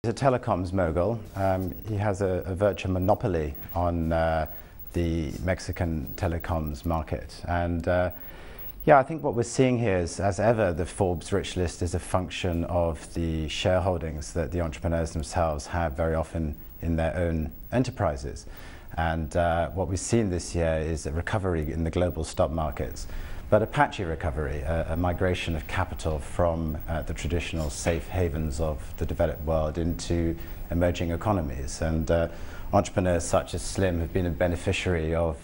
He's a telecoms mogul. He has a virtual monopoly on the Mexican telecoms market. And yeah, I think what we're seeing here is, as ever, the Forbes rich list is a function of the shareholdings that the entrepreneurs themselves have very often in their own enterprises. And what we've seen this year is a recovery in the global stock markets, but a patchy recovery, a migration of capital from the traditional safe havens of the developed world into emerging economies. And entrepreneurs such as Slim have been a beneficiary of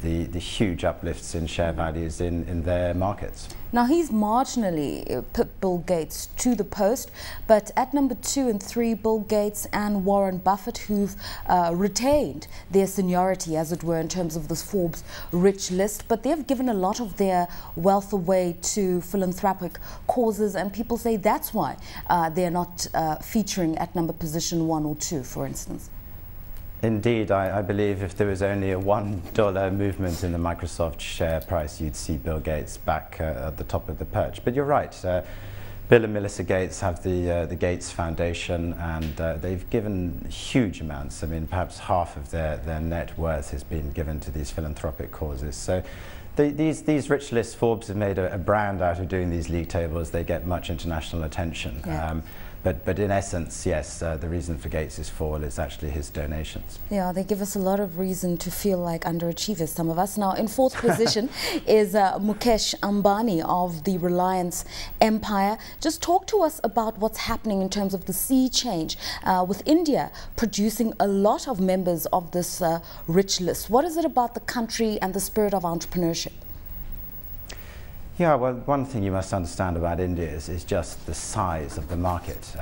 the huge uplifts in share values in their markets. Now, he's marginally put Bill Gates to the post, but at number 2 and 3, Bill Gates and Warren Buffett, who've retained their seniority, as it were, in terms of this Forbes rich list, but they've given a lot of their wealth away to philanthropic causes, and people say that's why they're not featuring at number position 1 or 2, for instance. Indeed, I believe if there was only a $1 movement in the Microsoft share price, you'd see Bill Gates back at the top of the perch. But you're right, Bill and Melissa Gates have the Gates Foundation, and they've given huge amounts. I mean, perhaps half of their net worth has been given to these philanthropic causes. So these rich lists, Forbes have made a brand out of doing these league tables. They get much international attention. Yeah. But in essence, yes, the reason for Gates' fall is actually his donations. Yeah, they give us a lot of reason to feel like underachievers, some of us. Now, in 4th position is Mukesh Ambani of the Reliance Empire. Just talk to us about what's happening in terms of the sea change with India producing a lot of members of this rich list. What is it about the country and the spirit of entrepreneurship? Yeah, well, one thing you must understand about India is just the size of the market.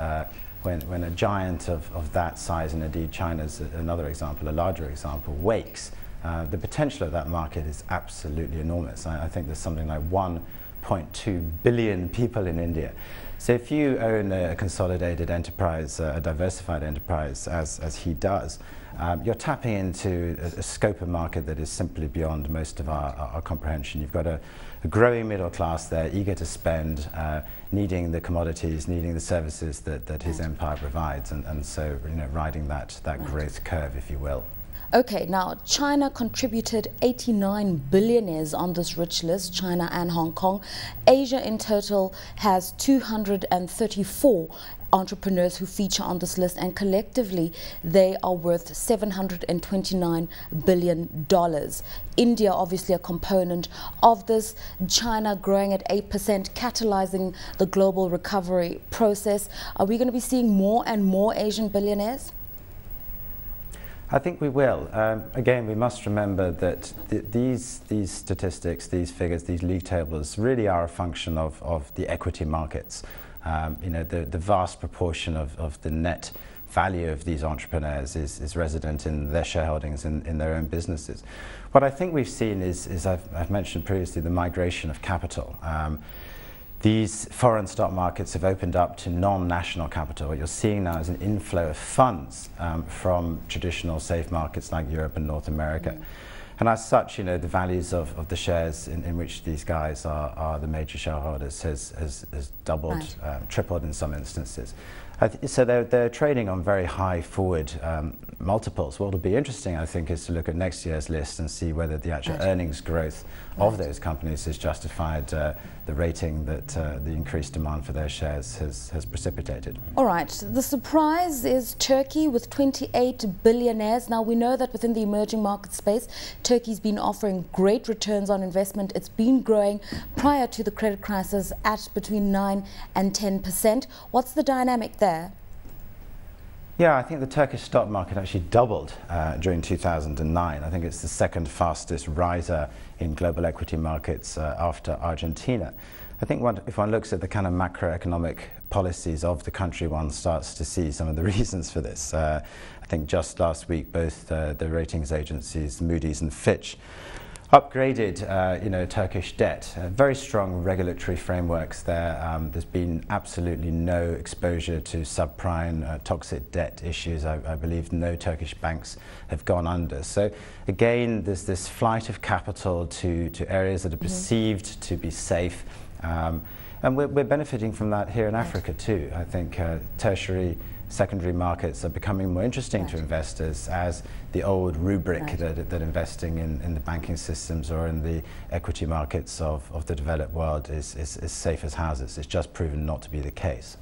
When a giant of that size, and indeed China's another example, a larger example, wakes, the potential of that market is absolutely enormous. I think there's something like 1.2 billion people in India. So if you own a consolidated enterprise, a diversified enterprise, as he does, you're tapping into a scope of market that is simply beyond most of our comprehension. You've got a growing middle class there, eager to spend, needing the commodities, needing the services that his empire provides, and so riding that growth curve, if you will. Okay, now China contributed 89 billionaires on this rich list, China and Hong Kong. Asia in total has 234 entrepreneurs who feature on this list, and collectively they are worth $729 billion. India obviously a component of this, China growing at 8%, catalyzing the global recovery process. Are we going to be seeing more and more Asian billionaires? I think we will. Again, we must remember that these statistics, these figures, these league tables really are a function of the equity markets. The vast proportion of the net value of these entrepreneurs is resident in their shareholdings in their own businesses. What I think we've seen is I've mentioned previously, the migration of capital. These foreign stock markets have opened up to non-national capital. What you're seeing now is an inflow of funds from traditional safe markets like Europe and North America. And as such, the values of the shares in which these guys are the major shareholders has doubled, tripled in some instances. So they're trading on very high forward multiples. What will be interesting, I think, is to look at next year's list and see whether the actual earnings growth of those companies has justified the rating that the increased demand for their shares has precipitated. All right. The surprise is Turkey with 28 billionaires. Now, we know that within the emerging market space, Turkey's been offering great returns on investment. It's been growing prior to the credit crisis at between 9 and 10%. What's the dynamic there? Yeah, I think the Turkish stock market actually doubled during 2009. I think it's the second fastest riser in global equity markets after Argentina. I think if one looks at the kind of macroeconomic policies of the country, one starts to see some of the reasons for this. I think just last week, both the ratings agencies, Moody's and Fitch, upgraded Turkish debt. Very strong regulatory frameworks there. There's been absolutely no exposure to subprime toxic debt issues. I believe no Turkish banks have gone under. So again, there's this flight of capital to areas that are perceived to be safe. And we're benefiting from that here in Africa too. I think tertiary secondary markets are becoming more interesting to investors, as the old rubric that investing in the banking systems or in the equity markets of the developed world is safe as houses. It's just proven not to be the case.